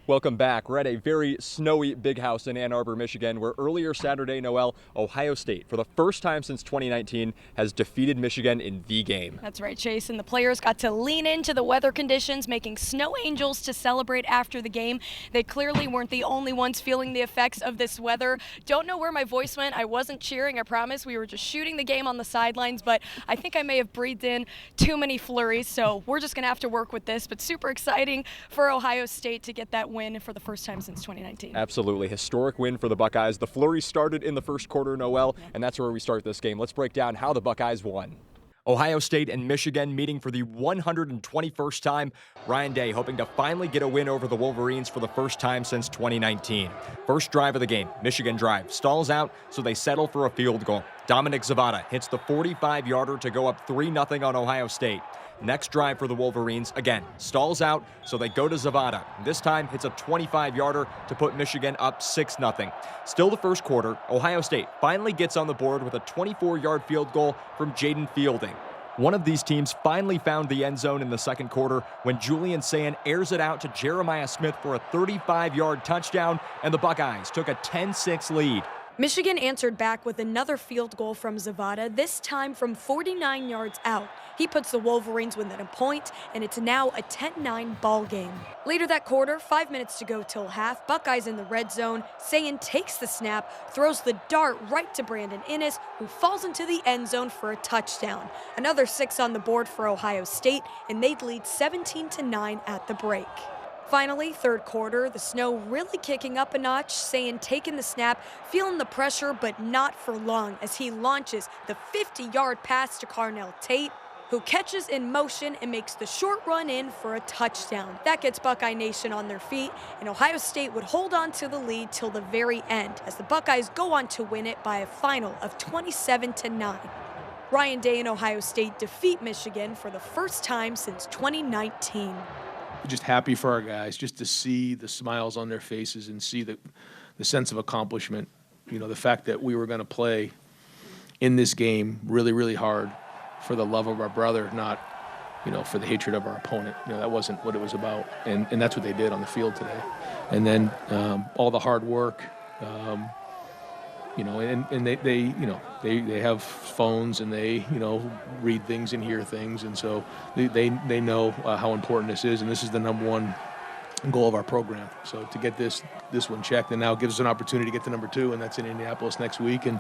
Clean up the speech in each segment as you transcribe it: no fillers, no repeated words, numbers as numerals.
Welcome back. We're at a very snowy Big House in Ann Arbor, Michigan, where earlier Saturday, Noel, Ohio State, for the first time since 2019, has defeated Michigan in the game. That's right, Chase, and the players got to lean into the weather conditions, making snow angels to celebrate after the game. They clearly weren't the only ones feeling the effects of this weather. Don't know where my voice went. I wasn't cheering, I promise. We were just shooting the game on the sidelines, but I think I may have breathed in too many flurries, so we're just going to have to work with this. But super exciting for Ohio State to get that win for the first time since 2019. Absolutely. Historic win for the Buckeyes. The flurry started in the first quarter, Noel, and that's where we start this game. Let's break down how the Buckeyes won. Ohio State and Michigan meeting for the 121st time. Ryan Day hoping to finally get a win over the Wolverines for the first time since 2019. First drive of the game, Michigan drive, stalls out, so they settle for a field goal. Dominic Zavada hits the 45-yarder to go up 3-0 on Ohio State. Next drive for the Wolverines, again, stalls out, so they go to Zavada. This time hits a 25-yarder to put Michigan up 6-0. Still the first quarter, Ohio State finally gets on the board with a 24-yard field goal from Jaden Fielding. One of these teams finally found the end zone in the second quarter when Julian Sayin airs it out to Jeremiah Smith for a 35-yard touchdown, and the Buckeyes took a 10-6 lead. Michigan answered back with another field goal from Zavada, this time from 49 yards out. He puts the Wolverines within a point, and it's now a 10-9 ball game. Later that quarter, 5 minutes to go till half, Buckeyes in the red zone. Sayin takes the snap, throws the dart right to Brandon Innes, who falls into the end zone for a touchdown. Another 6 on the board for Ohio State, and they'd lead 17-9 at the break. Finally, third quarter, the snow really kicking up a notch. Sayin taking the snap, feeling the pressure, but not for long as he launches the 50-yard pass to Carnell Tate, who catches in motion and makes the short run in for a touchdown. That gets Buckeye Nation on their feet, and Ohio State would hold on to the lead till the very end as the Buckeyes go on to win it by a final of 27-9. Ryan Day and Ohio State defeat Michigan for the first time since 2019. Just happy for our guys, just to see the smiles on their faces and see the sense of accomplishment. You know, the fact that we were going to play in this game really, really hard for the love of our brother, not, for the hatred of our opponent. That wasn't what it was about, and that's what they did on the field today. And then all the hard work, and they have phones and they read things and hear things, and so they know how important this is, and this is the number one goal of our program. So to get this one checked, and now gives us an opportunity to get to number 2, and that's in Indianapolis next week, and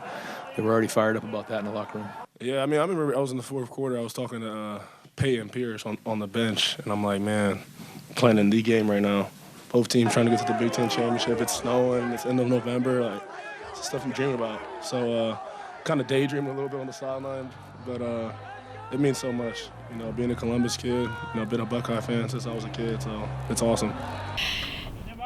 they were already fired up about that in the locker room. Yeah, I remember I was in the fourth quarter. I was talking to Peyton Pierce on the bench, and I'm like, man, playing in the game right now. Both teams trying to get to the Big Ten championship. It's snowing. It's end of November. Like, it's stuff you dream about. So kind of daydreaming a little bit on the sideline, but it means so much. Being a Columbus kid, been a Buckeye fan since I was a kid, so it's awesome.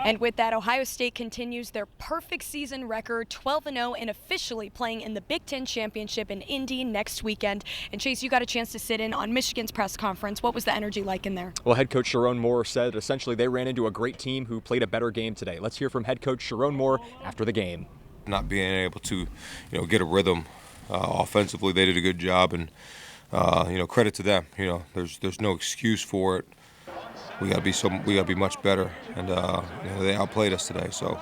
And with that, Ohio State continues their perfect season record, 12-0, and officially playing in the Big Ten Championship in Indy next weekend. And Chase, you got a chance to sit in on Michigan's press conference. What was the energy like in there? Well, head coach Sharon Moore said essentially they ran into a great team who played a better game today. Let's hear from head coach Sharon Moore after the game. Not being able to, get a rhythm offensively, they did a good job, and credit to them. There's no excuse for it. We got to be much better, and they outplayed us today, so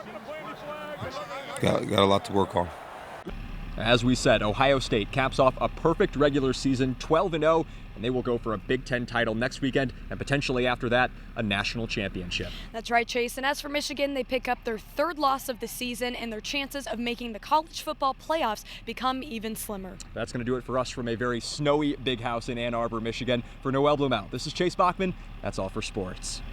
got a lot to work on. As we said, Ohio State caps off a perfect regular season, 12-0, and they will go for a Big Ten title next weekend, and potentially after that, a national championship. That's right, Chase. And as for Michigan, they pick up their third loss of the season, and their chances of making the college football playoffs become even slimmer. That's going to do it for us from a very snowy Big House in Ann Arbor, Michigan. For Noel Blumel, this is Chase Bachman. That's all for sports.